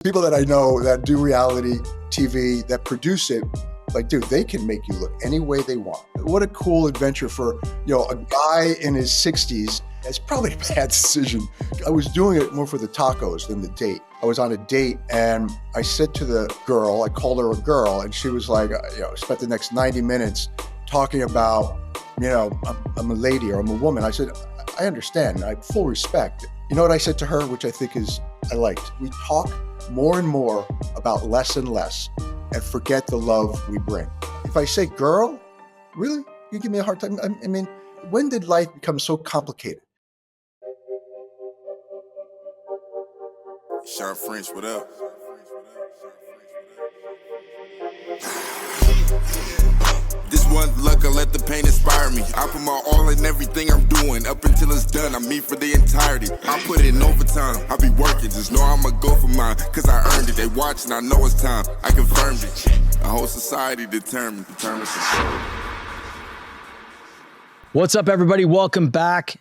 People that I know that do reality TV, that produce it, like, dude, they can make you look any way they want. What a cool adventure for, a guy in his 60s. It's probably a bad decision. I was doing it more for the tacos than the date. I was on a date and I said to the girl, I called her a girl, and she was like, spent the next 90 minutes talking about, I'm a lady or I'm a woman. I said, I understand. I have full respect. You know what I said to her, which I think I liked? We talk more and more about less and less and forget the love we bring. If I say girl, really? You give me a hard time? I mean, when did life become so complicated? Shawn French, what up? This one luck, I let the pain inspire me. I put my all in everything I'm doing. Up until it's done, I'm me for the entirety. I put in overtime, I be working. Just know I'ma go for mine, cause I earned it. They watching, I know it's time. I confirmed it. A whole society determined success. What's up, everybody? Welcome back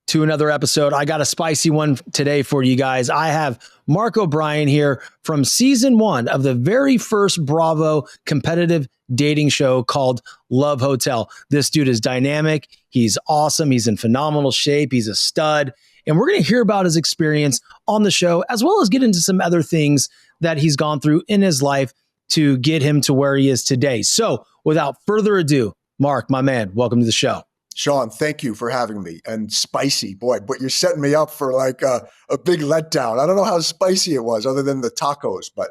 to another episode. I got a spicy one today for you guys. I have Mark O'Brien here from season 1 of the very first Bravo competitive dating show called Love Hotel. This dude is dynamic. He's awesome. He's in phenomenal shape. He's a stud. And we're going to hear about his experience on the show, as well as get into some other things that he's gone through in his life to get him to where he is today. So without further ado, Mark, my man, welcome to the show. Shawn, thank you for having me. And spicy, boy, but you're setting me up for like a big letdown. I don't know how spicy it was other than the tacos, but.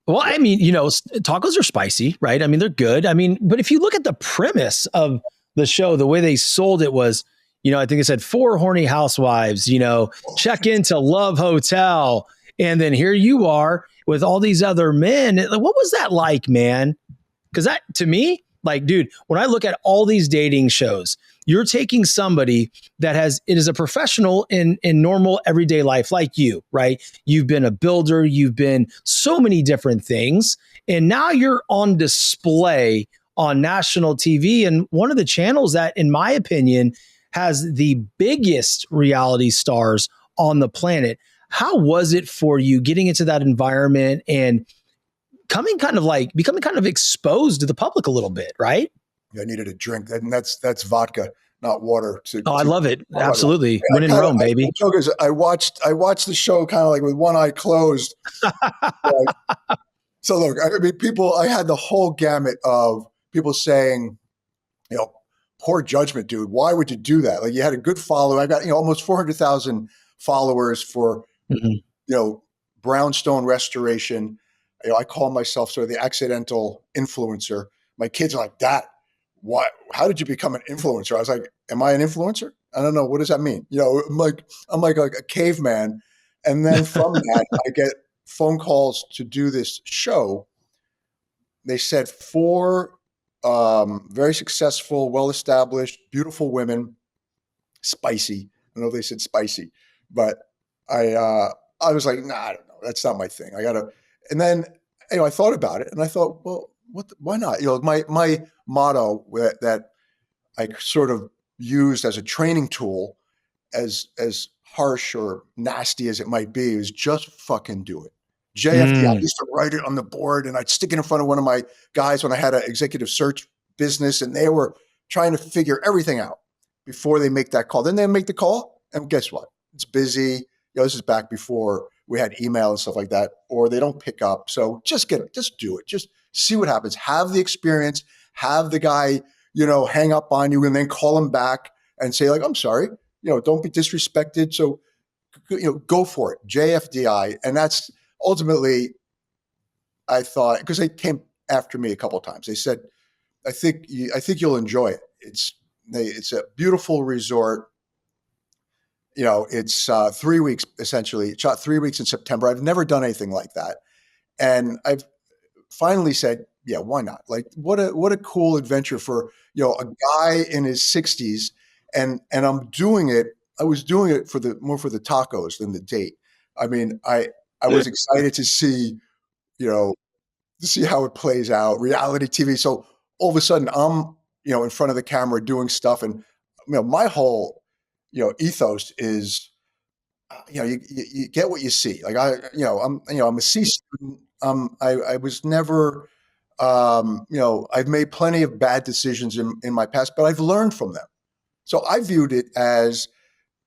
Well, I mean, tacos are spicy, right? I mean, they're good. I mean, but if you look at the premise of the show, the way they sold it was, I think it said 4 horny housewives, check into Love Hotel. And then here you are with all these other men. What was that like, man? Because that, to me, like, dude, when I look at all these dating shows, you're taking somebody that it is a professional in normal everyday life like you, right? You've been a builder, you've been so many different things, and now you're on display on national TV and one of the channels that, in my opinion, has the biggest reality stars on the planet. How was it for you getting into that environment and becoming kind of exposed to the public a little bit, right? I needed a drink, and that's vodka, not water. I love it. Absolutely. Yeah, when in Rome, baby. I watched the show kind of like with one eye closed. So look, I mean, I had the whole gamut of people saying, poor judgment, dude. Why would you do that? Like, you had a good follower. I got, almost 400,000 followers for, brownstone restoration. I call myself sort of the accidental influencer. My kids are like, Dad, what? How did you become an influencer? I was like, am I an influencer? I don't know. What does that mean? I'm like a caveman. And then from that, I get phone calls to do this show. They said 4 very successful, well-established, beautiful women, spicy. I know they said spicy, but I was like, nah, I don't know. That's not my thing. And then, I thought about it and I thought, well, why not? My motto that I sort of used as a training tool, as harsh or nasty as it might be, is just fucking do it. JFDI, I used to write it on the board and I'd stick it in front of one of my guys when I had an executive search business and they were trying to figure everything out before they make that call. Then they make the call and guess what? It's busy. This is back before we had email and stuff like that, or they don't pick up. So just do it. Just see what happens. Have the experience, have the guy, hang up on you and then call him back and say like, I'm sorry, don't be disrespected. So, go for it. JFDI. And that's ultimately, I thought, because they came after me a couple of times. They said, I think you'll enjoy it. It's a beautiful resort. It's 3 weeks, essentially. It shot 3 weeks in September. I've never done anything like that. And I've finally said, yeah, why not? Like, what a cool adventure for, a guy in his 60s. And I'm doing it. I was doing it more for the tacos than the date. I mean, I was excited to see, how it plays out, reality TV. So all of a sudden I'm, in front of the camera doing stuff. And, my whole, ethos is you get what you see. Like I'm a C student. I was never, I've made plenty of bad decisions in my past, but I've learned from them. So I viewed it as,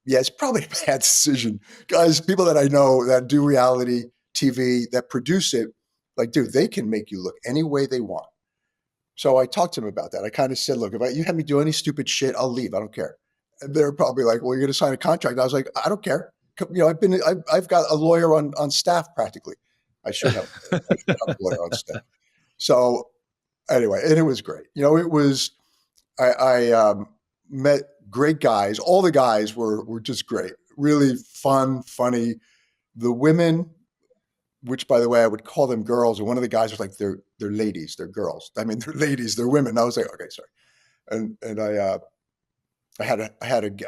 yeah, it's probably a bad decision. Guys, people that I know that do reality TV, that produce it, like, dude, they can make you look any way they want. So I talked to him about that. I kind of said, look, if you have me do any stupid shit, I'll leave. I don't care. And they're probably like, well, you're going to sign a contract. I was like, I don't care. I've got a lawyer on staff practically. I should have a lawyer on staff. So anyway, and it was great. I met great guys. All the guys were just great, really fun, funny. The women, which by the way, I would call them girls. And one of the guys was like, they're ladies, they're girls. I mean, they're ladies, they're women. I was like, okay, sorry. And I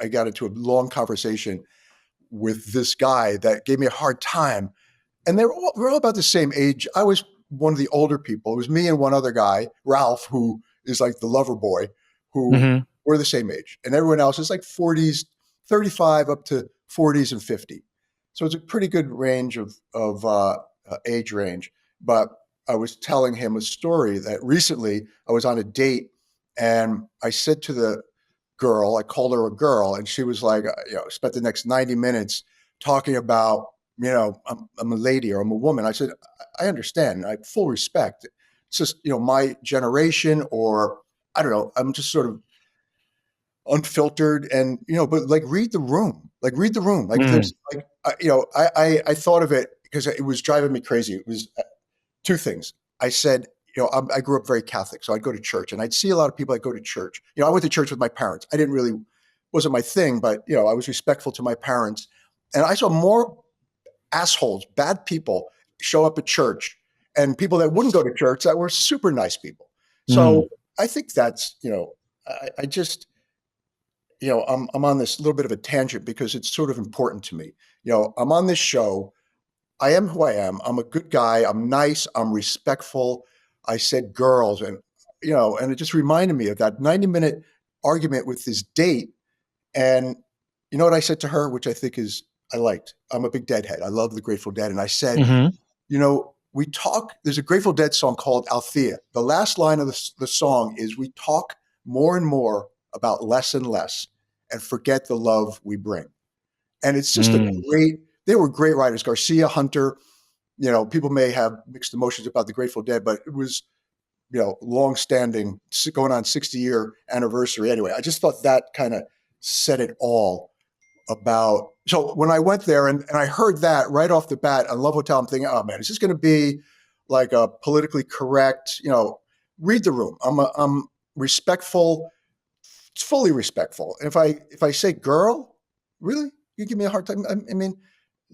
got into a long conversation with this guy that gave me a hard time. And we're all about the same age. I was one of the older people. It was me and one other guy, Ralph, who is like the lover boy, who were the same age. And everyone else is like 40s, 35 up to 40s and 50. So it's a pretty good range of age range. But I was telling him a story that recently I was on a date and I said to the girl, I called her a girl, and she was like, spent the next 90 minutes talking about, I'm a lady or I'm a woman. I said, I understand. I have full respect. It's just, my generation, or I don't know, I'm just sort of unfiltered and, but like read the room. Like there's like, I thought of it because it was driving me crazy. It was two things. I said, I grew up very Catholic, so I'd go to church and I'd see a lot of people that go to church. I went to church with my parents. I didn't really, wasn't my thing, but I was respectful to my parents. And I saw more assholes, bad people show up at church, and people that wouldn't go to church that were super nice people. So I think that's, I just, I'm on this little bit of a tangent because it's sort of important to me. I'm on this show. I am who I am. I'm a good guy. I'm nice. I'm respectful. I said girls, and and it just reminded me of that 90-minute argument with this date. And you know what I said to her, which I think is I liked. I'm a big Deadhead. I love the Grateful Dead, and I said, we talk. There's a Grateful Dead song called Althea. The last line of the song is, "We talk more and more about less and less, and forget the love we bring." And it's just they were great writers. Garcia, Hunter, people may have mixed emotions about the Grateful Dead, but it was, long-standing, going on 60-year anniversary. Anyway, I just thought that kind of said it all about. So when I went there and I heard that right off the bat on Love Hotel, I'm thinking, oh man, is this going to be like a politically correct, read the room. I'm respectful. It's fully respectful. And if I say girl, really? You give me a hard time? I mean,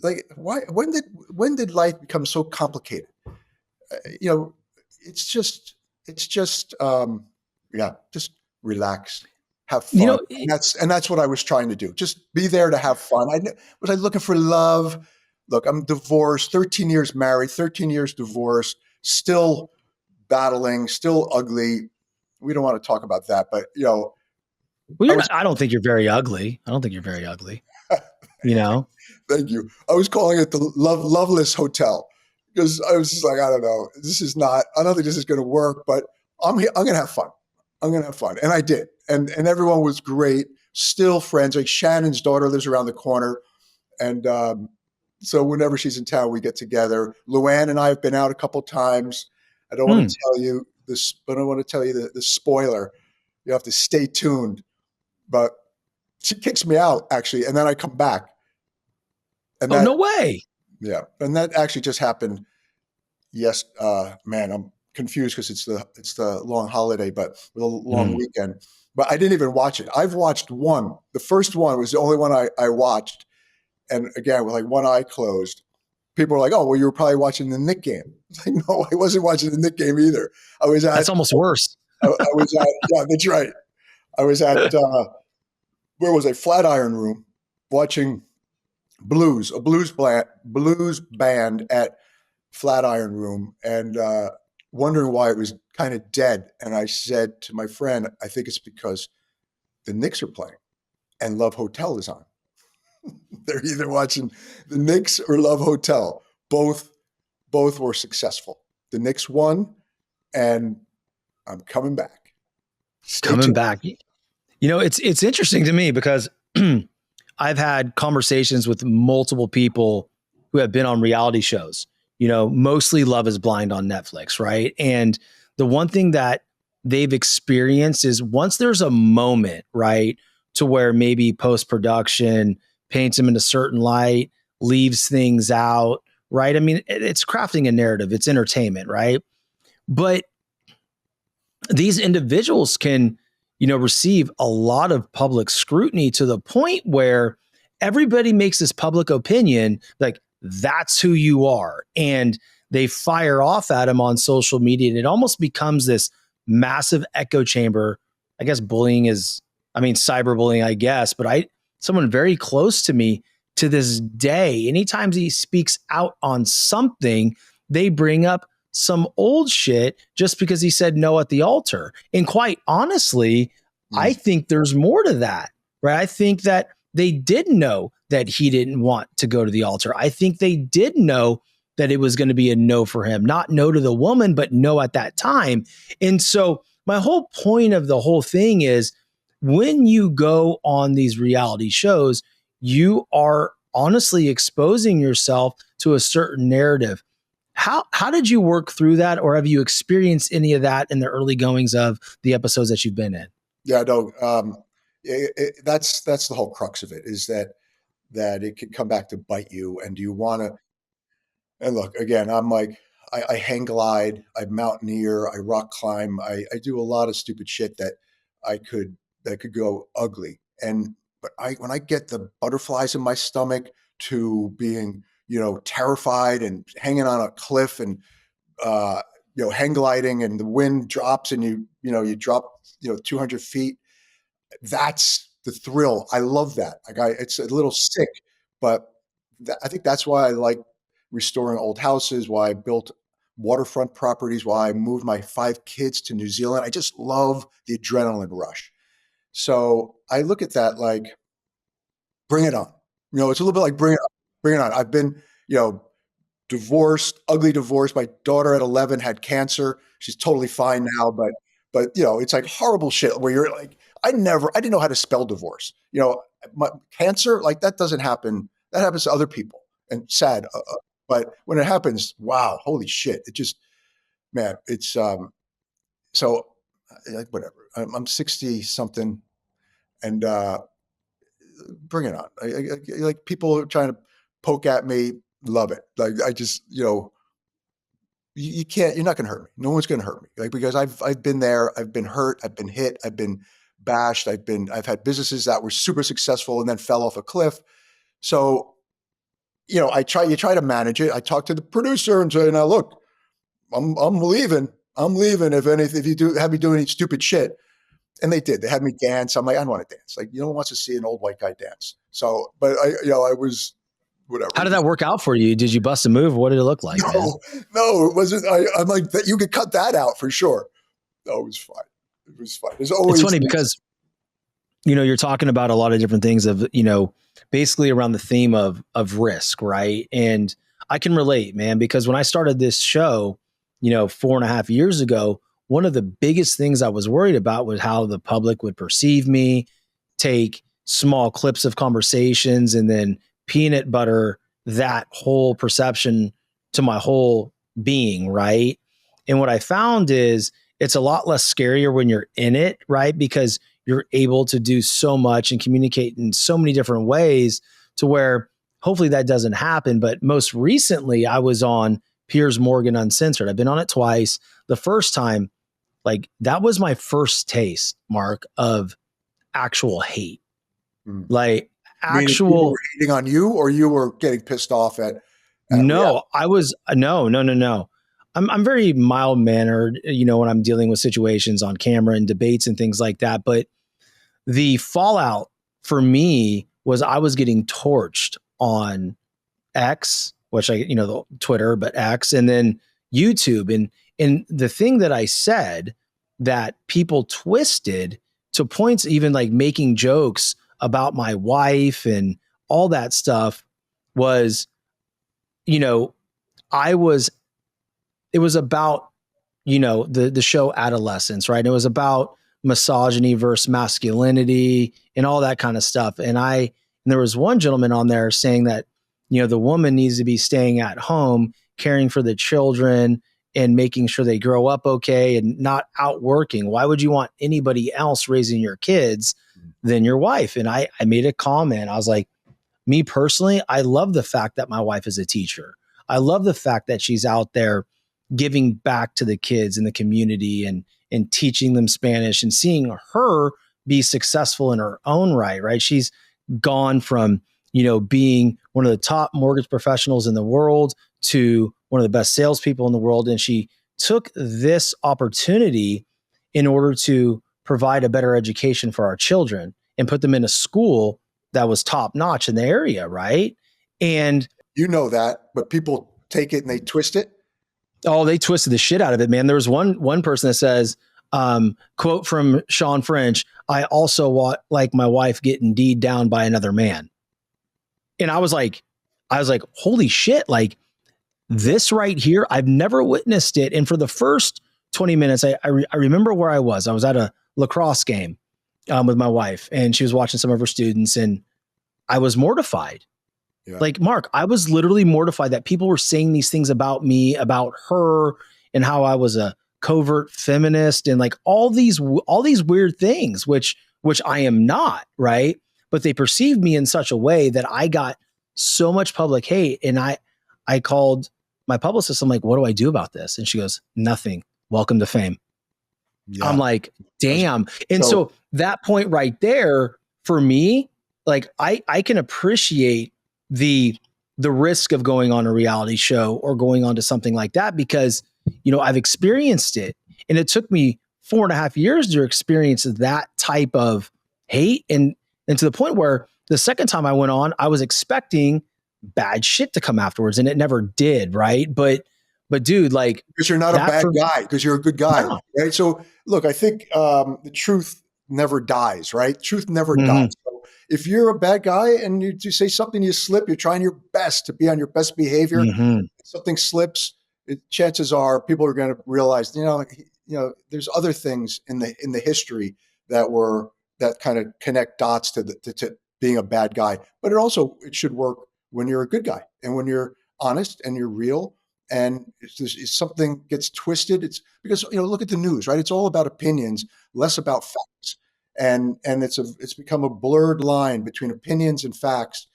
like, why? When did life become so complicated? It's just, just relax, have fun. And that's what I was trying to do. Just be there to have fun. Was I looking for love? Look, I'm divorced, 13 years married, 13 years divorced, still battling, still ugly. We don't want to talk about that, but I don't think you're very ugly. Thank you. I was calling it the Loveless Hotel because I was just like, I don't know. I don't think this is going to work, but I'm going to have fun. And I did. And everyone was great. Still friends. Like Shannon's daughter lives around the corner. And so whenever she's in town, we get together. Luann and I have been out a couple times. I don't want to tell you this, but I want to tell you the spoiler. You have to stay tuned. But she kicks me out, actually, and then I come back. And no way. Yeah. And that actually just happened. Yes. Man, I'm confused because it's the long holiday, but with a long weekend. But I didn't even watch it. I've watched one. The first one was the only one I watched. And again, with like one eye closed. People were like, oh, well, you were probably watching the Knick game. It's like, no, I wasn't watching the Knick game either. That's almost worse. I was at, yeah, that's right. I was at, where was I? Flatiron Room, watching a blues band at Flatiron Room, and wondering why it was kind of dead. And I said to my friend, I think it's because the Knicks are playing and Love Hotel is on. They're either watching the Knicks or Love Hotel. Both were successful. The Knicks won, and I'm coming back. Stay Coming tuned. back. It's interesting to me because I've had conversations with multiple people who have been on reality shows, mostly Love is Blind on Netflix, right? And the one thing that they've experienced is once there's a moment, right, to where maybe post-production paints them in a certain light, leaves things out, right? I mean, it's crafting a narrative, it's entertainment, right? But these individuals can, receive a lot of public scrutiny to the point where everybody makes this public opinion like that's who you are. And they fire off at them on social media. And it almost becomes this massive echo chamber. I guess cyberbullying, I guess, but someone very close to me to this day, anytime he speaks out on something, they bring up some old shit just because he said no at the altar. And quite honestly, I think there's more to that, right? I think that they did know that he didn't want to go to the altar. I think they did know that it was going to be a no for him, not no to the woman, but no at that time. And so my whole point of the whole thing is when you go on these reality shows, you are honestly exposing yourself to a certain narrative. How did you work through that, or have you experienced any of that in the early goings of the episodes that you've been in? Yeah, no, that's the whole crux of it, is that it can come back to bite you, and do you want to? And look, again, I'm like, I hang glide, I mountaineer, I rock climb, I do a lot of stupid shit that could go ugly, but when I get the butterflies in my stomach to being terrified and hanging on a cliff and, hang gliding and the wind drops and you drop, 200 feet. That's the thrill. I love that. It's a little sick, but I think that's why I like restoring old houses, why I built waterfront properties, why I moved my 5 kids to New Zealand. I just love the adrenaline rush. So I look at that like, bring it on. It's a little bit like bring it on. I've been, divorced, ugly divorce. My daughter at 11 had cancer. She's totally fine now, but it's like horrible shit where you're like, I didn't know how to spell divorce. Cancer, like that doesn't happen. That happens to other people, and sad. But when it happens, wow, holy shit. It just, man, it's, so like, whatever. I'm 60 something and, bring it on. Like people are trying to poke at me, love it. Like I just, you can't, you're not going to hurt me. No one's going to hurt me. Like, because I've been there, I've been hurt, I've been hit, I've been bashed, I've had businesses that were super successful and then fell off a cliff. So, you try to manage it. I talked to the producer and say, now look, I'm leaving. If you do have me doing any stupid shit. And they did. They had me dance. I'm like, I don't want to dance. Like, no one wants to see an old white guy dance. So, but I was whatever. How did that work out for you? Did you bust a move? What did it look like? No, it wasn't. I'm like, that you could cut that out for sure. No, it was fine. It was fine. It's funny because, you're talking about a lot of different things of, basically around the theme of risk, right? And I can relate, man, because when I started this show, 4.5 years ago, one of the biggest things I was worried about was how the public would perceive me, take small clips of conversations and then peanut butter that whole perception to my whole being, right? And what I found is it's a lot less scarier when you're in it, right? Because you're able to do so much and communicate in so many different ways to where hopefully that doesn't happen. But most recently, I was on Piers Morgan Uncensored. I've been on it twice. The first time, like that was my first taste, Mark, of actual hate. Like actual people were hating on you, or you were getting pissed off at no, I was no. I'm very mild mannered, when I'm dealing with situations on camera and debates and things like that. But the fallout for me was I was getting torched on X, which the Twitter, but X, and then YouTube. And the thing that I said that people twisted to points, even like making jokes about my wife and all that stuff was, you know, it was about, you know, the show Adolescence, right? It was about misogyny versus masculinity and all that kind of stuff. And there was one gentleman on there saying that, you know, the woman needs to be staying at home, caring for the children and making sure they grow up okay and not out working. Why would you want anybody else raising your kids than your wife? And I made a comment. I was like, me personally, I love the fact that my wife is a teacher. I love the fact that she's out there giving back to the kids in the community and teaching them Spanish and seeing her be successful in her own right, right? She's gone from, you know, being one of the top mortgage professionals in the world to one of the best salespeople in the world. And she took this opportunity in order to provide a better education for our children and put them in a school that was top notch in the area, right? And you know that, but people take it and they twist it. Oh, they twisted the shit out of it, man. There was one person that says, quote from Shawn French, "I also want like my wife getting D'd down by another man." And I was like, holy shit, like this right here, I've never witnessed it. And for the first 20 minutes, I remember where I was. I was at a lacrosse game with my wife, and she was watching some of her students, and I was mortified. Yeah. Like, Mark, I was literally mortified that people were saying these things about me, about her, and how I was a covert feminist and like all these weird things, which I am not, right? But they perceived me in such a way that I got so much public hate. And I called my publicist. I'm like, what do I do about this? And she goes, nothing. Welcome to fame. Yeah. I'm like, damn. And so that point right there for me, like I can appreciate the risk of going on a reality show or going on to something like that, because, you know, I've experienced it, and it took me 4.5 years to experience that type of hate. And to the point where the second time I went on, I was expecting bad shit to come afterwards, and it never did. Right. But dude, like, because you're not a bad guy, because you're a good guy. No. Right. So look, I think the truth never dies, right? Truth never dies. So if you're a bad guy and you say something, you slip, you're trying your best to be on your best behavior. Something slips, chances are people are going to realize, you know, there's other things in the history that kind of connect dots to being a bad guy. But it should work when you're a good guy and when you're honest and you're real. And if something gets twisted, it's because, you know, look at the news, right? It's all about opinions, less about facts. And it's become a blurred line between opinions and facts.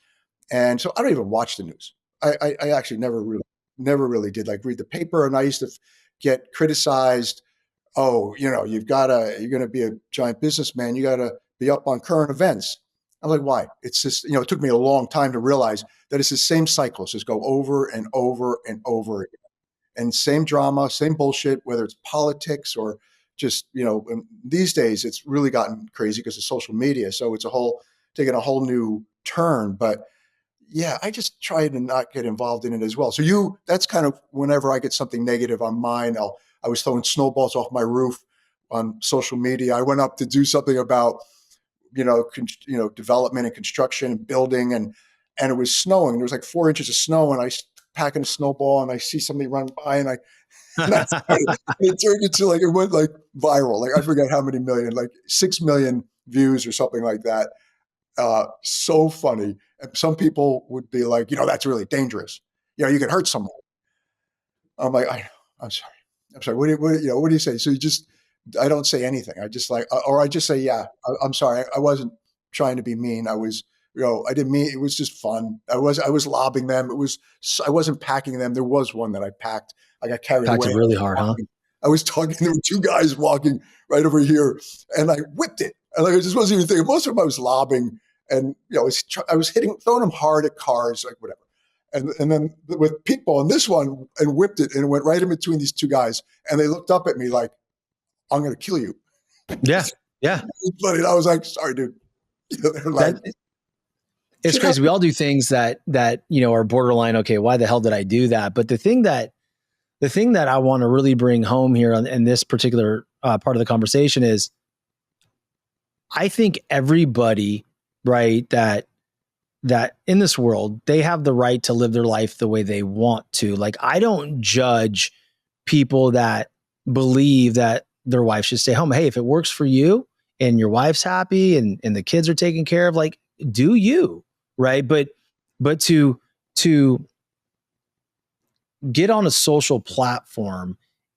And so I don't even watch the news. I actually never really did, like, read the paper. And I used to get criticized. Oh, you know, you're going to be a giant businessman. You got to be up on current events. I'm like, why? It's just, you know, it took me a long time to realize that it's the same cycles, just go over and over and over again. And same drama, same bullshit, whether it's politics or just, you know, these days it's really gotten crazy because of social media. So it's taking a whole new turn. But yeah, I just try to not get involved in it as well. So that's kind of whenever I get something negative on mine, I was throwing snowballs off my roof on social media. I went up to do something about, development and construction and building, and it was snowing. There was like 4 inches of snow, and I packing a snowball, and I see somebody run by, and it turned into it went like viral. Like, I forget how many million, like 6 million views or something like that. So funny. And some people would be like, that's really dangerous. You can hurt someone. I'm like, I'm sorry. What do you say? So I don't say anything. I just I just say, yeah, I'm sorry. I wasn't trying to be mean. I was, I didn't mean, it was just fun. I was lobbing them. I wasn't packing them. There was one that I packed. I got carried away. Packed it really hard, huh? I was talking, there were 2 guys walking right over here, and I whipped it. And I just wasn't even thinking. Most of them I was lobbing, and I was throwing them hard at cars, like whatever. And then with Peekball and this one, and whipped it, and it went right in between these 2 guys, and they looked up at me like, I'm going to kill you. Yeah. Yeah. But I was like, sorry, dude. They're like, it's crazy. We all do things that are borderline. Okay, why the hell did I do that? But the thing that I want to really bring home here in this particular part of the conversation is, I think everybody, right, that that in this world, they have the right to live their life the way they want to. Like, I don't judge people that believe that their wife should stay home. Hey, if it works for you and your wife's happy and the kids are taken care of, like, do you, right? But to get on a social platform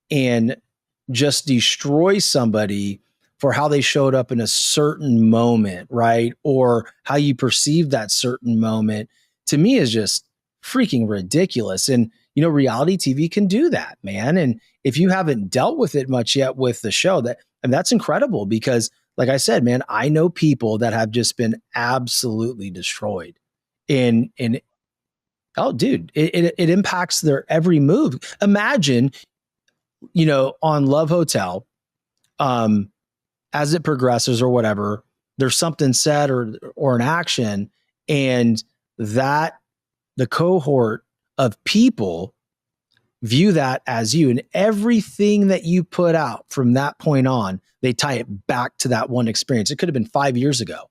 and just destroy somebody for how they showed up in a certain moment, right? Or how you perceive that certain moment, to me is just freaking ridiculous. And, reality TV can do that, man. And if you haven't dealt with it much yet with the show, that's incredible because, like I said, man, I know people that have just been absolutely destroyed. And oh, dude, it impacts their every move. Imagine, on Love Hotel, as it progresses or whatever, there's something said or an action, and that the cohort of people view that as you, and everything that you put out from that point on, they tie it back to that one experience. It could have been 5 years ago,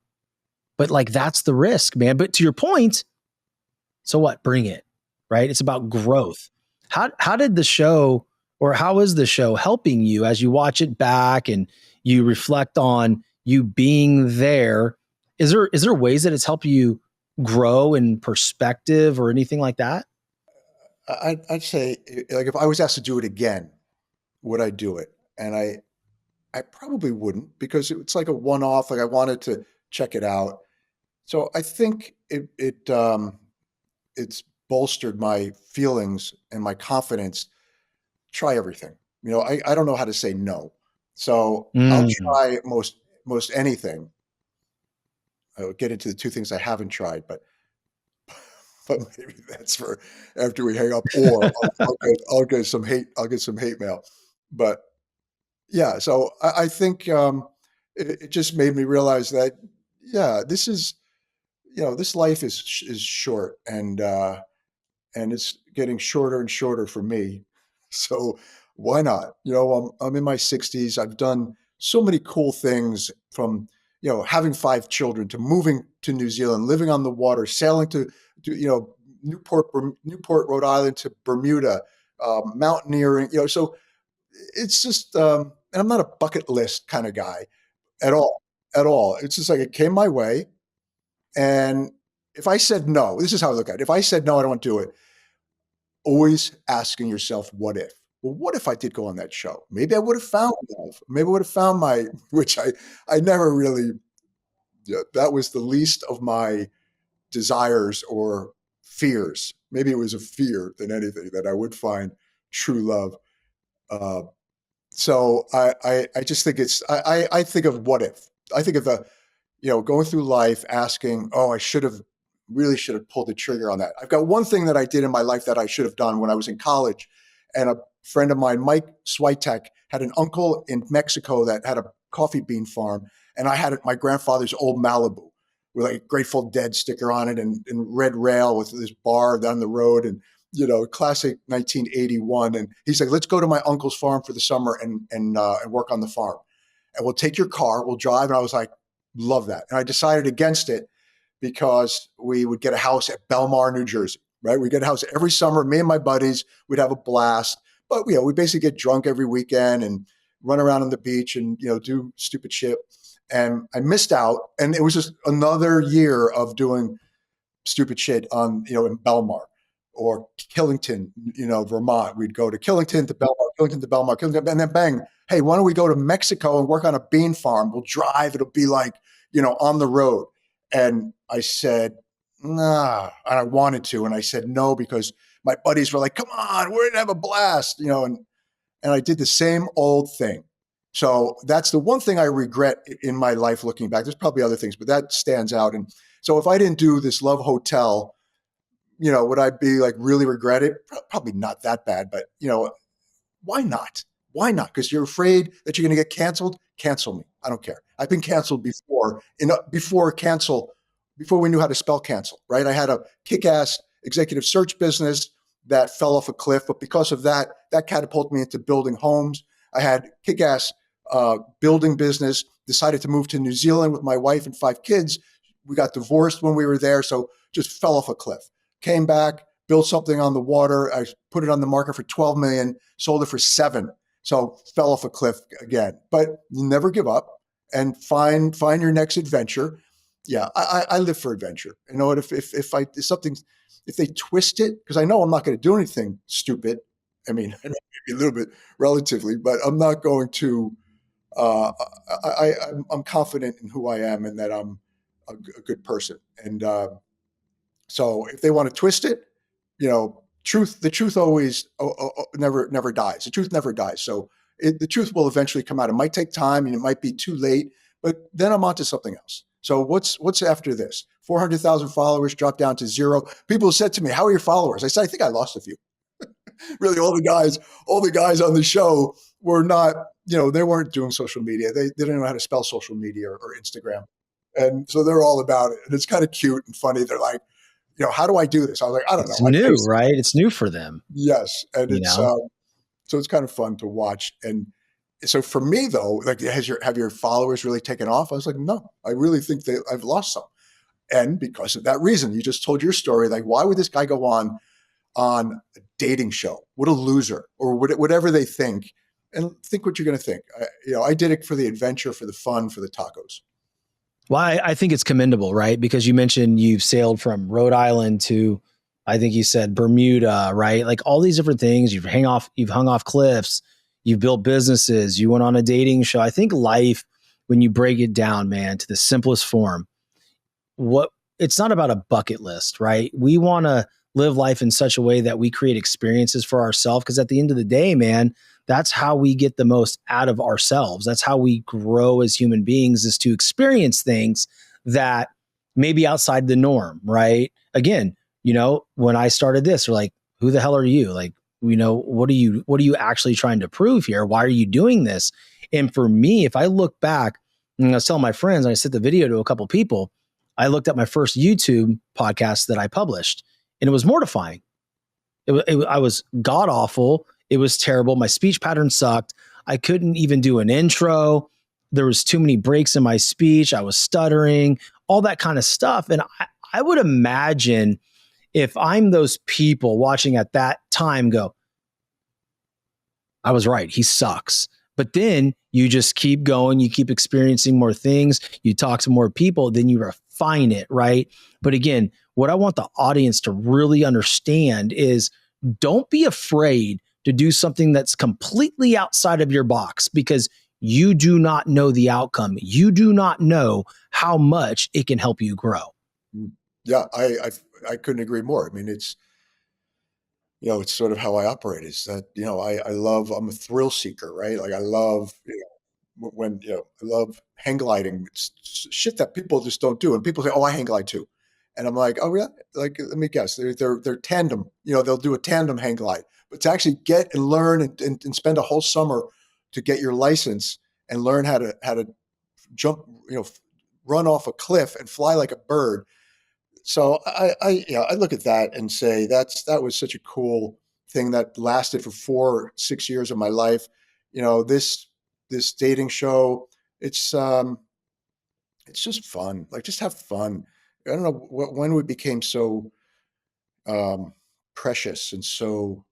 but like, that's the risk, man. But to your point, so what? Bring it, right? It's about growth. How did the show, or how is the show helping you as you watch it back and you reflect on you being there? Is there ways that it's helped you grow in perspective or anything like that? I'd say, like, if I was asked to do it again, would I do it? And I probably wouldn't, because it's like a one-off. Like, I wanted to check it out. So I think it's bolstered my feelings and my confidence. Try everything. I don't know how to say no. So I'll try most anything. I'll get into the two things I haven't tried, but maybe that's for after we hang up, or I'll get some hate. I'll get some hate mail. But yeah, so I think it just made me realize that, yeah, this is, this life is short, and it's getting shorter and shorter for me. So why not? I'm in my 60s. I've done so many cool things, from having 5 children to moving to New Zealand, living on the water, sailing to Newport, Rhode Island, to Bermuda, mountaineering. So it's just, and I'm not a bucket list kind of guy at all, at all. It's just like, it came my way, and if I said no, this is how I look at it. If I said no, I don't want to do it. Always asking yourself, what if? Well, what if I did go on that show? Maybe I would have found love. Maybe I would have found which I never really, that was the least of my desires or fears. Maybe it was a fear than anything, that I would find true love. So I just think I think of what if. I think of going through life asking, oh, I really should have pulled the trigger on that. I've got one thing that I did in my life that I should have done when I was in college. And a friend of mine, Mike Switek, had an uncle in Mexico that had a coffee bean farm. And I had my grandfather's old Malibu with like a Grateful Dead sticker on it, and red rail with this bar down the road, and classic 1981. And he's like, let's go to my uncle's farm for the summer and work on the farm. And we'll take your car, we'll drive. And I was like, love that. And I decided against it, because we would get a house at Belmar, New Jersey, right? We get a house every summer. Me and my buddies, we'd have a blast. But we basically get drunk every weekend and run around on the beach and do stupid shit. And I missed out, and it was just another year of doing stupid shit on in Belmar or Killington, Vermont. We'd go to Killington to Belmar, Killington to Belmar, Killington, and then bang, hey, why don't we go to Mexico and work on a bean farm? We'll drive. It'll be like on the road. And I said, nah, and I wanted to. And I said no, because my buddies were like, come on, we're going to have a blast, and I did the same old thing. So that's the one thing I regret in my life looking back. There's probably other things, but that stands out. And so if I didn't do this Love Hotel, would I be like really regret it? Probably not that bad, but why not? Why not? Because you're afraid that you're going to get canceled. Cancel me. I don't care. I've been canceled before. Before we knew how to spell cancel, right? I had a kick-ass executive search business that fell off a cliff, but because of that catapulted me into building homes. I had kick-ass building business. Decided to move to New Zealand with my wife and 5 kids. we got divorced when we were there, so just fell off a cliff. Came back, built something on the water. I put it on the market for 12 million, sold it for 7. So fell off a cliff again. But you never give up and find your next adventure. Yeah, I live for adventure. You know what? If they twist it, because I know I'm not going to do anything stupid. I mean, maybe a little bit relatively, but I'm not going to. I'm confident in who I am and that I'm a good person. And so if they want to twist it, the truth always never dies. The truth never dies. So the truth will eventually come out. It might take time and it might be too late, but then I'm onto something else. So what's after this? 400,000 followers dropped down to 0. People said to me, "How are your followers?" I said, "I think I lost a few." Really, all the guys on the show were not, they weren't doing social media. They didn't know how to spell social media or Instagram. And so they're all about it. And it's kind of cute and funny. They're like, how do I do this? I was like, I don't It's know. new, right? It's new for them. Yes. And You it's, know? so it's kind of fun to watch. And so for me though, like, have your followers really taken off? I was like, no, I really think I've lost some. And because of that reason, you just told your story. Like, why would this guy go on a dating show? What a loser, or whatever they think, and think what you're going to think. I did it for the adventure, for the fun, for the tacos. Well, I think it's commendable, right? Because you mentioned you've sailed from Rhode Island to, I think you said Bermuda, right? Like all these different things. You've hung off cliffs, you've built businesses, you went on a dating show. I think life, when you break it down, man, to the simplest form, it's not about a bucket list, right? We want to live life in such a way that we create experiences for ourselves. Because at the end of the day, man, that's how we get the most out of ourselves. That's how we grow as human beings, is to experience things that may be outside the norm, right? Again, when I started this, we're like, who the hell are you? Like, what are you actually trying to prove here? Why are you doing this? And for me, if I look back, and I was telling my friends, and I sent the video to a couple people, I looked at my first YouTube podcast that I published, and it was mortifying. I was god awful. It was terrible. My speech pattern sucked. I couldn't even do an intro. There was too many breaks in my speech. I was stuttering, all that kind of stuff. And I would imagine if I'm those people watching at that time go, I was right, he sucks. But then you just keep going, you keep experiencing more things, you talk to more people, then you refine it, right? But again, what I want the audience to really understand is, don't be afraid to do something that's completely outside of your box, because you do not know the outcome. You do not know how much it can help you grow. Yeah, I couldn't agree more. I mean, it's sort of how I operate. Is that I'm a thrill seeker, right? Like I love when I love hang gliding. It's shit that people just don't do, and people say, "Oh, I hang glide too," and I'm like, "Oh yeah." Like, let me guess, they're tandem. They'll do a tandem hang glide, but to actually get and learn and spend a whole summer to get your license and learn how to jump, run off a cliff and fly like a bird. So I look at that and say that was such a cool thing that lasted for 6 years of my life. This dating show, it's just fun. Like, just have fun. I don't know when we became so precious and so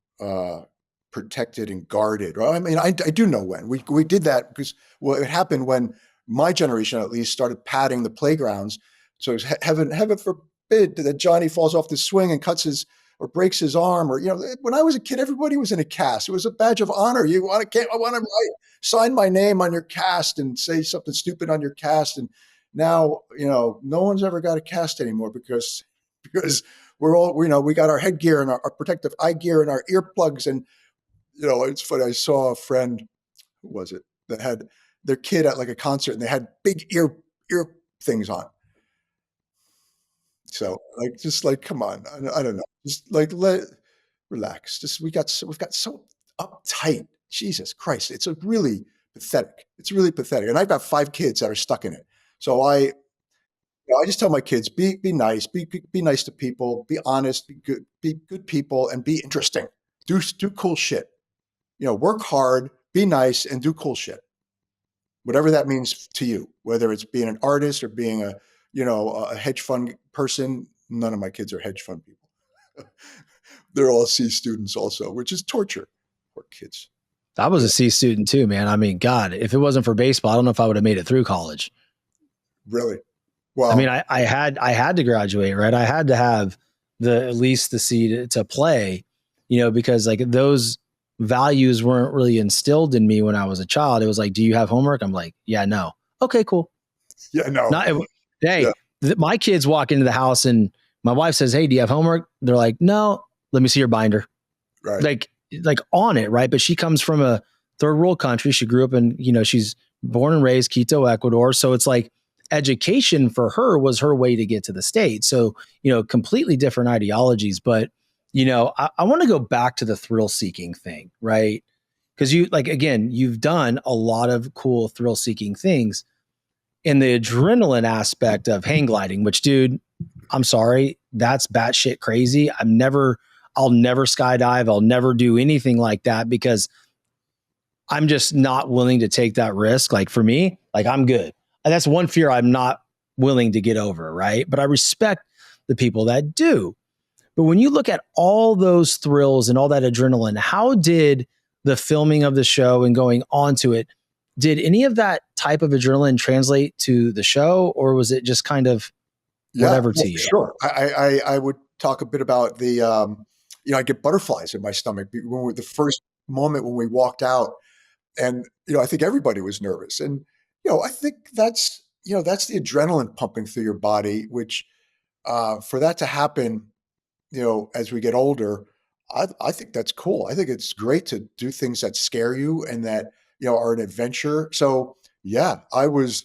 protected and guarded. Well, I mean, I do know when we did that, because it happened when my generation at least started padding the playgrounds. So heaven forbid that Johnny falls off the swing and cuts his or breaks his arm, or when I was a kid, everybody was in a cast. It was a badge of honor. I want to sign my name on your cast and say something stupid on your cast. And now, no one's ever got a cast anymore, because we're all, we got our headgear and our protective eye gear and our earplugs. And, it's funny. I saw a friend, who was it, that had their kid at like a concert, and they had big ear things on. So just come on. I don't know. Just relax. We've got so uptight. Jesus Christ. It's really pathetic. It's really pathetic. And I've got 5 kids that are stuck in it. So I just tell my kids, be nice, be nice to people, be honest, be good people, and be interesting. Do cool shit. Work hard, be nice, and do cool shit. Whatever that means to you, whether it's being an artist or being a a hedge fund person. None of my kids are hedge fund people. They're all C students also, which is torture. Poor kids. I was a C student too, man. I mean, God, if it wasn't for baseball, I don't know if I would have made it through college. Really? Well, I mean, I had to graduate, right? I had to have at least the C to play, because like those values weren't really instilled in me when I was a child. It was like, do you have homework? I'm like, yeah, no. Okay, cool. Yeah, no. Hey, my kids walk into the house and my wife says, hey, do you have homework? They're like, no, let me see your binder. Right. Like on it. Right. But she comes from a third world country. She grew up in, she's born and raised Quito, Ecuador. So it's like education for her was her way to get to the States. So, completely different ideologies. But, I want to go back to the thrill seeking thing, right? Because you've done a lot of cool thrill seeking things. In the adrenaline aspect of hang gliding, which, dude, I'm sorry, that's batshit crazy. I'll never skydive. I'll never do anything like that because I'm just not willing to take that risk. Like for me, like I'm good. And that's one fear I'm not willing to get over, right? But I respect the people that do. But when you look at all those thrills and all that adrenaline, how did the filming of the show and going on to it, did any of that type of adrenaline translate to the show, or was it just kind of whatever to you? Sure. I would talk a bit about the, I get butterflies in my stomach the first moment when we walked out, and I think everybody was nervous, and I think that's the adrenaline pumping through your body, which for that to happen, as we get older, I think that's cool. I think it's great to do things that scare you and that are an adventure. So yeah, I was,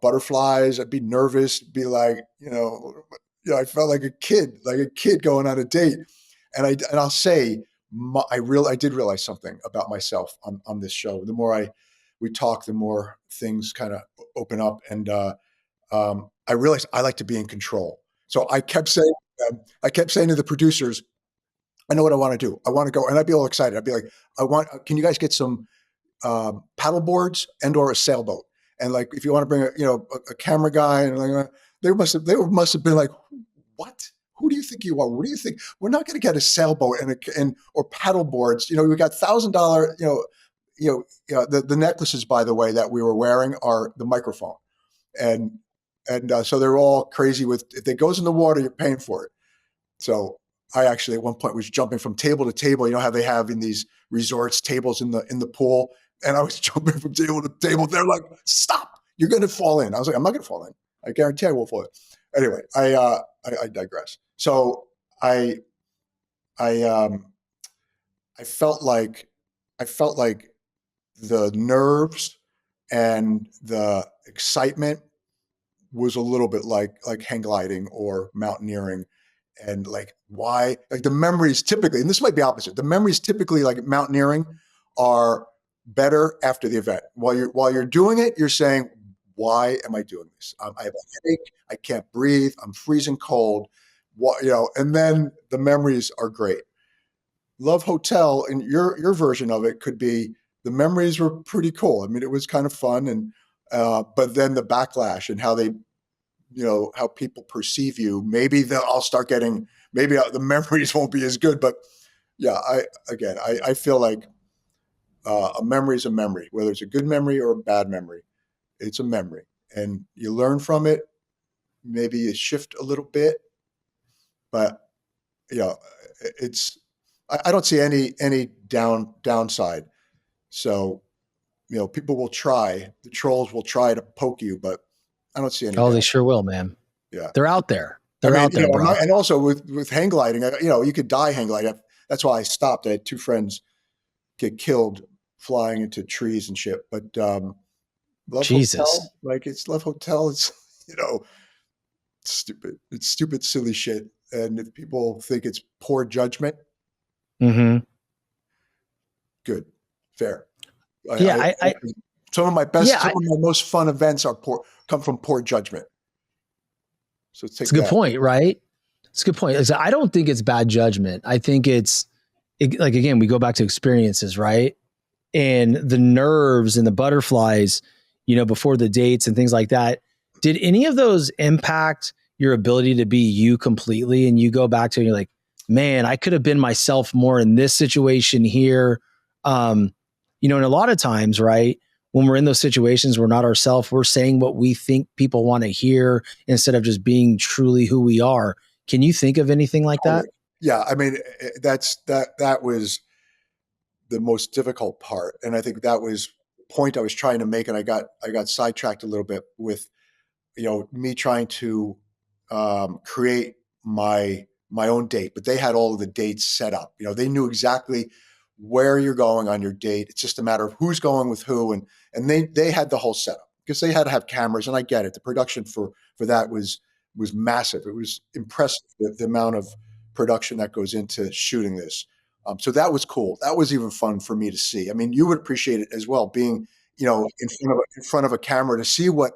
butterflies. I'd be nervous, be like, I felt like a kid going on a date. And I'll say, I did realize something about myself on this show. The more we talk, the more things kind of open up. And I realized I like to be in control. So I kept saying to the producers, I know what I want to do. I want to go, and I'd be all excited. I'd be like, can you guys get some paddle boards and or a sailboat? And like, if you want to bring a camera guy, and like, they must have been like, what? Who do you think you are? What do you think? We're not going to get a sailboat or paddle boards. We got $1,000. The necklaces, by the way, that we were wearing are the microphone, and so they're all crazy with, if it goes in the water, you're paying for it. So I actually at one point was jumping from table to table. You know how they have in these resorts tables in the pool, and I was jumping from table to table. They're like, "Stop! You're going to fall in." I was like, "I'm not going to fall in. I guarantee I won't fall in." Anyway, I digress. So I felt like the nerves and the excitement was a little bit like hang gliding or mountaineering. And like, why, like the memories typically, and this might be opposite, the memories typically like mountaineering are better after the event. While you're doing it, you're saying, why am I doing this? I have a headache. I can't breathe. I'm freezing cold. And then the memories are great. Love Hotel, and your version of it could be, the memories were pretty cool. I mean, it was kind of fun, and but then the backlash and how they, how people perceive you. Maybe I'll start getting, maybe the memories won't be as good, but yeah, I feel like a memory is a memory, whether it's a good memory or a bad memory. It's a memory, and you learn from it. Maybe you shift a little bit, but I don't see any downside. So, people will try, the trolls will try to poke you, but I don't see any. Oh, they sure will, man. Yeah. They're out there. They're out there, bro. And also with hang gliding, you could die hang gliding. That's why I stopped. I had 2 friends get killed flying into trees and shit. But Love Jesus. Hotel, like it's Love Hotel. It's, stupid. It's stupid, silly shit. And if people think it's poor judgment, good, fair. Some of my best, some of my most fun events come from poor judgment. So it's a good point, right? It's a good point. I don't think it's bad judgment. I think like, again, we go back to experiences, right? And the nerves and the butterflies, before the dates and things like that. Did any of those impact your ability to be you completely? And you go back to and you're like, man, I could have been myself more in this situation here. And a lot of times, right, when we're in those situations, we're not ourselves. We're saying what we think people want to hear instead of just being truly who we are. Can you think of anything like that? Yeah, I mean, that was the most difficult part, and I think that was the point I was trying to make, and I got sidetracked a little bit with me trying to create my own date, but they had all of the dates set up. They knew exactly where you're going on your date. It's just a matter of who's going with who, and they had the whole setup because they had to have cameras, and I get it. The production for that was massive. It was impressive, the amount of production that goes into shooting this. So that was cool. That was even fun for me to see. I mean, you would appreciate it as well, being in front of a camera to see what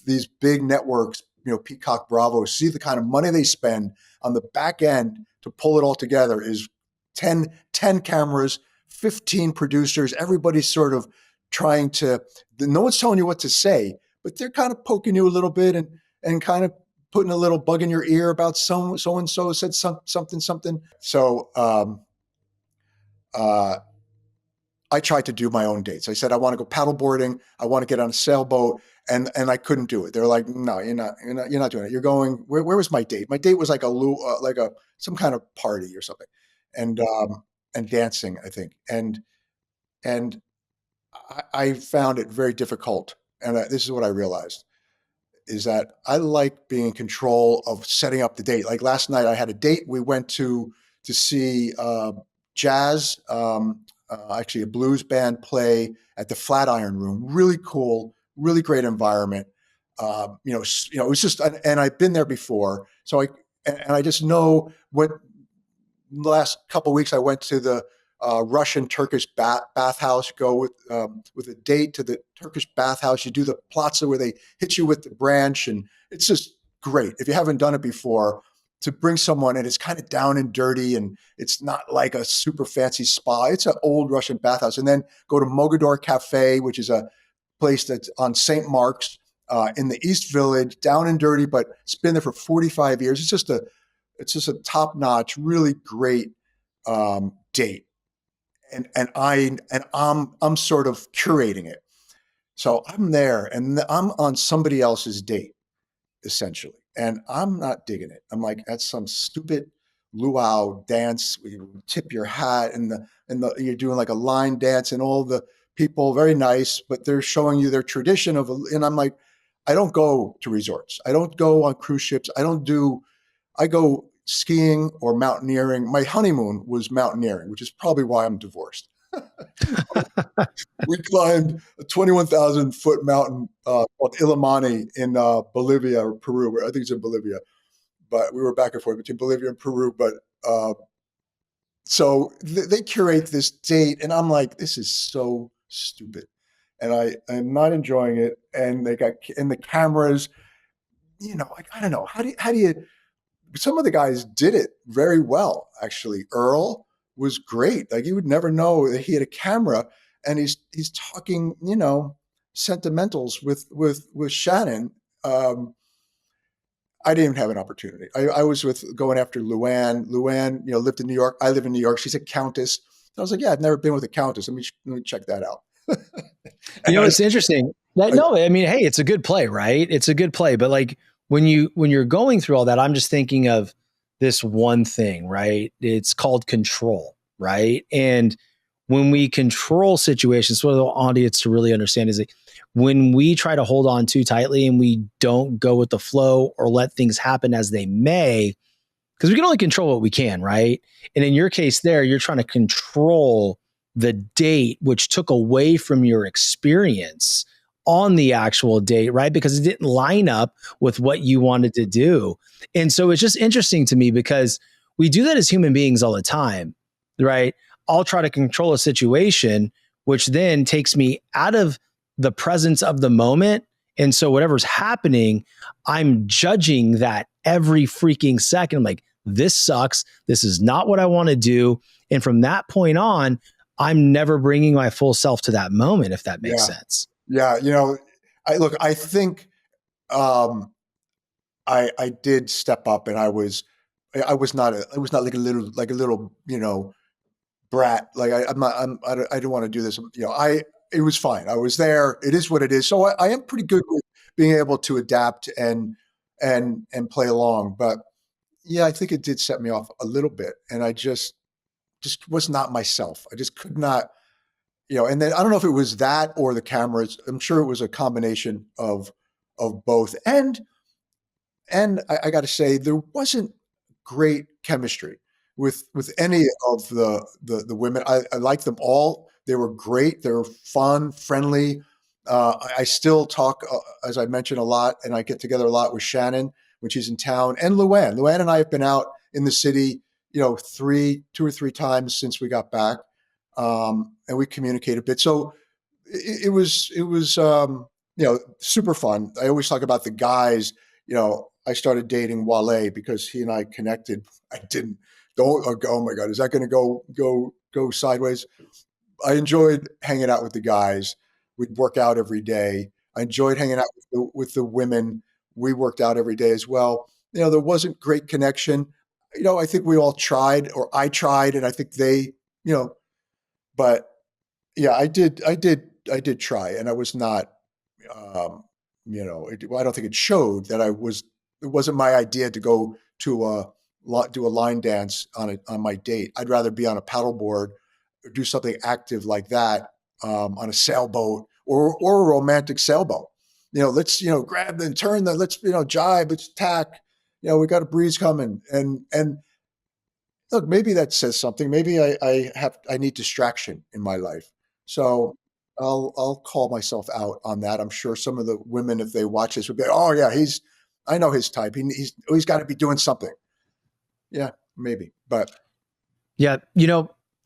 these big networks, Peacock, Bravo, see the kind of money they spend on the back end to pull it all together is 10 cameras, 15 producers. Everybody's sort of trying to, no one's telling you what to say, but they're kind of poking you a little bit and kind of putting a little bug in your ear about so-and-so said something. So I tried to do my own dates. I said, I want to go paddleboarding. I want to get on a sailboat. And I couldn't do it. They're like, no, you're not doing it. You're going, where was my date? My date was like some kind of party or something. And dancing, I think. And I found it very difficult. And this is what I realized, is that I like being in control of setting up the date. Like last night I had a date. We went to see jazz, actually a blues band play at the Flatiron Room. Really cool, really great environment. It was just, and I've been there before. So I just know what. The last couple of weeks, I went to the Russian Turkish bathhouse. Go with a date to the Turkish bathhouse. You do the platza where they hit you with the branch, and it's just great. If you haven't done it before, to bring someone, and it's kind of down and dirty, and it's not like a super fancy spa. It's an old Russian bathhouse, and then go to Mogador Cafe, which is a place that's on St. Mark's in the East Village, down and dirty, but it's been there for 45 years. It's just a top-notch, really great date, and I'm sort of curating it. So I'm there, and I'm on somebody else's date, essentially, and I'm not digging it. I'm like, that's some stupid luau dance where you tip your hat, and you're doing like a line dance, and all the people very nice, but they're showing you their tradition and I'm like, I don't go to resorts. I don't go on cruise ships. I go skiing or mountaineering. My honeymoon was mountaineering, which is probably why I'm divorced. We climbed a 21,000 foot mountain called Illimani in Bolivia or Peru. I think it's in Bolivia, but we were back and forth between Bolivia and Peru. But so they curate this date, and I'm like, this is so stupid, and I'm not enjoying it. And they got in the cameras, like, I don't know, how do you? Some of the guys did it very well, actually. Earl was great. Like, you would never know that he had a camera, and he's talking, sentimentals with Shannon. I didn't even have an opportunity. I was going after Luann. Luann, lived in New York. I live in New York. She's a countess. I was like, yeah, I've never been with a countess. Let me check that out. It's interesting. Hey, it's a good play, right? It's a good play, but like, when you're going through all that, I'm just thinking of this one thing, right? It's called control, right? And when we control situations, what the audience to really understand is that when we try to hold on too tightly and we don't go with the flow or let things happen as they may, because we can only control what we can, right? And in your case there, you're trying to control the date, which took away from your experience on the actual date, right? Because it didn't line up with what you wanted to do. And so it's just interesting to me because we do that as human beings all the time, right? I'll try to control a situation, which then takes me out of the presence of the moment. And so whatever's happening, I'm judging that every freaking second. I'm like, this sucks. This is not what I want to do. And from that point on, I'm never bringing my full self to that moment, if that makes sense. Yeah, I think um, I did step up, and I was like a little, brat. Like I don't want to do this. It was fine. I was there. It is what it is. So I am pretty good with being able to adapt and play along. But yeah, I think it did set me off a little bit, and I just was not myself. I just could not, and then I don't know if it was that or the cameras. I'm sure it was a combination of both. And I got to say, there wasn't great chemistry with any of the women. I liked them all. They were great. They were fun, friendly. I still talk, as I mentioned, a lot, and I get together a lot with Shannon when she's in town, and Luann. Luann and I have been out in the city, 2 or 3 times since we got back, and we communicate a bit. So it was super fun. I always talk about the guys. I started dating Wale because he and I connected. I didn't. Don't. Oh my God, is that going to go sideways? I enjoyed hanging out with the guys. We'd work out every day. I enjoyed hanging out with the women. We worked out every day as well. There wasn't great connection. I think we all tried, or I tried, and I think they, but yeah, I did try, and I was not, I don't think it showed that it wasn't my idea to go to do a line dance on my date. I'd rather be on a paddleboard or do something active like that, on a sailboat or a romantic sailboat. Let's, grab and turn let's, jibe, let's tack, we got a breeze coming. And look, maybe that says something. Maybe I need distraction in my life. So I'll call myself out on that. I'm sure some of the women, if they watch this, would be, oh yeah, I know his type. He's got to be doing something. Yeah, maybe. But yeah,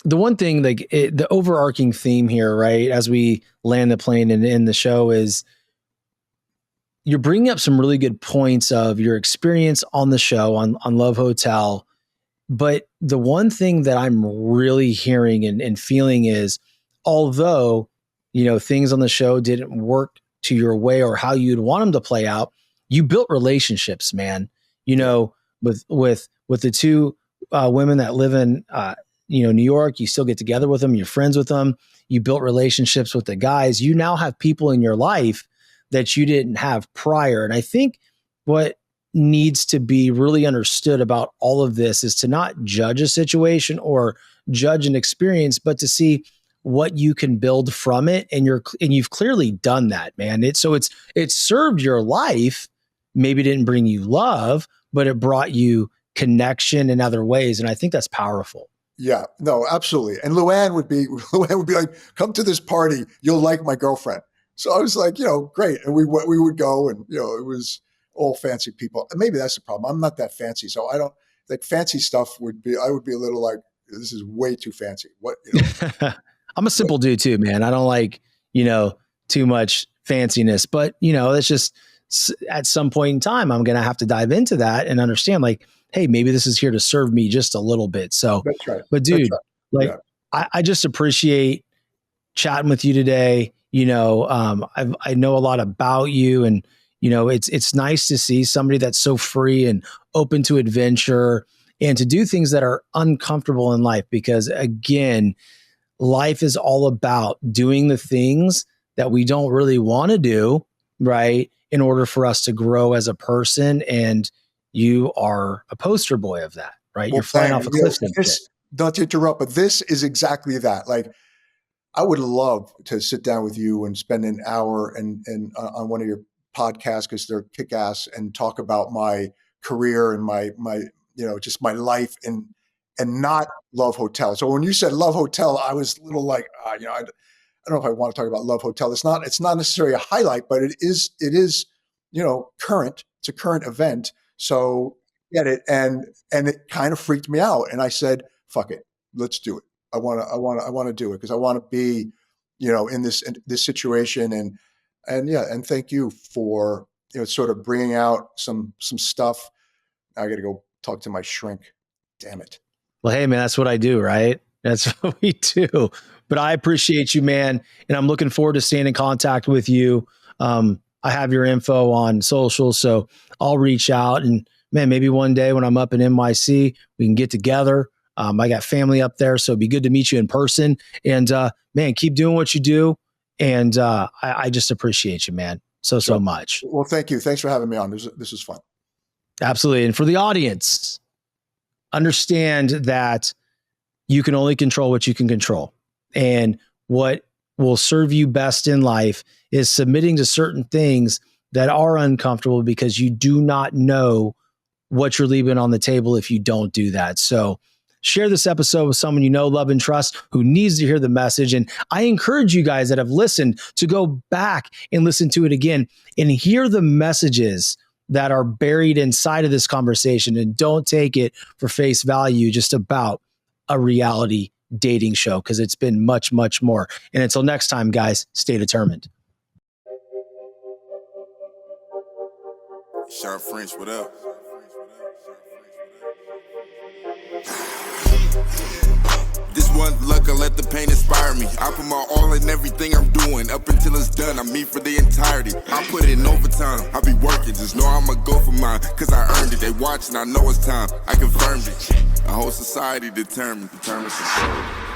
the one thing, like the overarching theme here, right, as we land the plane and end the show, is you're bringing up some really good points of your experience on the show on Love Hotel. But the one thing that I'm really hearing and feeling is, although, things on the show didn't work to your way or how you'd want them to play out, you built relationships, man. With the two women that live in, New York, you still get together with them. You're friends with them. You built relationships with the guys. You now have people in your life that you didn't have prior. And I think what needs to be really understood about all of this is to not judge a situation or judge an experience, but to see what you can build from it. And you've clearly done that, man. It served your life. Maybe didn't bring you love, but it brought you connection in other ways. And I think that's powerful. Yeah, no, absolutely. And Luann would be like, come to this party. You'll like my girlfriend. So I was like, great. And we would go, and, it was all fancy people. And maybe that's the problem. I'm not that fancy. So I don't like fancy stuff. I would be a little like, this is way too fancy. What, I'm a simple dude too, man. I don't like, too much fanciness, but it's just at some point in time, I'm going to have to dive into that and understand, like, hey, maybe this is here to serve me just a little bit. So, that's right. But dude, right. Yeah. I just appreciate chatting with you today. I know a lot about you, and, it's nice to see somebody that's so free and open to adventure and to do things that are uncomfortable in life, because again, life is all about doing the things that we don't really want to do, right, in order for us to grow as a person. And you are a poster boy of that, right? Well, you're flying off a cliff. Not to interrupt, but this is exactly that. Like, I would love to sit down with you and spend an hour and on one of your podcasts, because they're kick ass, and talk about my career and my just my life, and not Love Hotel. So when you said Love Hotel, I was a little like, I don't know if I want to talk about Love Hotel. It's not necessarily a highlight, but it is current. It's a current event. So get it. And it kind of freaked me out. And I said, fuck it, let's do it. I want to do it, because I want to be, in this situation. And thank you for, sort of bringing out some stuff. I got to go talk to my shrink. Damn it. Well, hey man, that's what I do, right? That's what we do. But I appreciate you, man. And I'm looking forward to staying in contact with you. I have your info on social, so I'll reach out, and man, maybe one day when I'm up in NYC, we can get together. I got family up there, so it'd be good to meet you in person. And man, keep doing what you do. And I just appreciate you, man, so much. Well, thank you. Thanks for having me on. This is fun. Absolutely. And for the audience, understand that you can only control what you can control. And what will serve you best in life is submitting to certain things that are uncomfortable, because you do not know what you're leaving on the table if you don't do that. So share this episode with someone you know, love, and trust who needs to hear the message. And I encourage you guys that have listened to go back and listen to it again and hear the messages that are buried inside of this conversation, and don't take it for face value just about a reality dating show, because it's been much, much more. And until next time, guys, stay determined. Shawn French, what up? This one luck, I let the pain inspire me. I put my all in everything I'm doing. Up until it's done, I'm me for the entirety. I put it in overtime, I be working. Just know I'ma go for mine, cause I earned it. They watching, I know it's time, I confirmed it. A whole society determined to serve.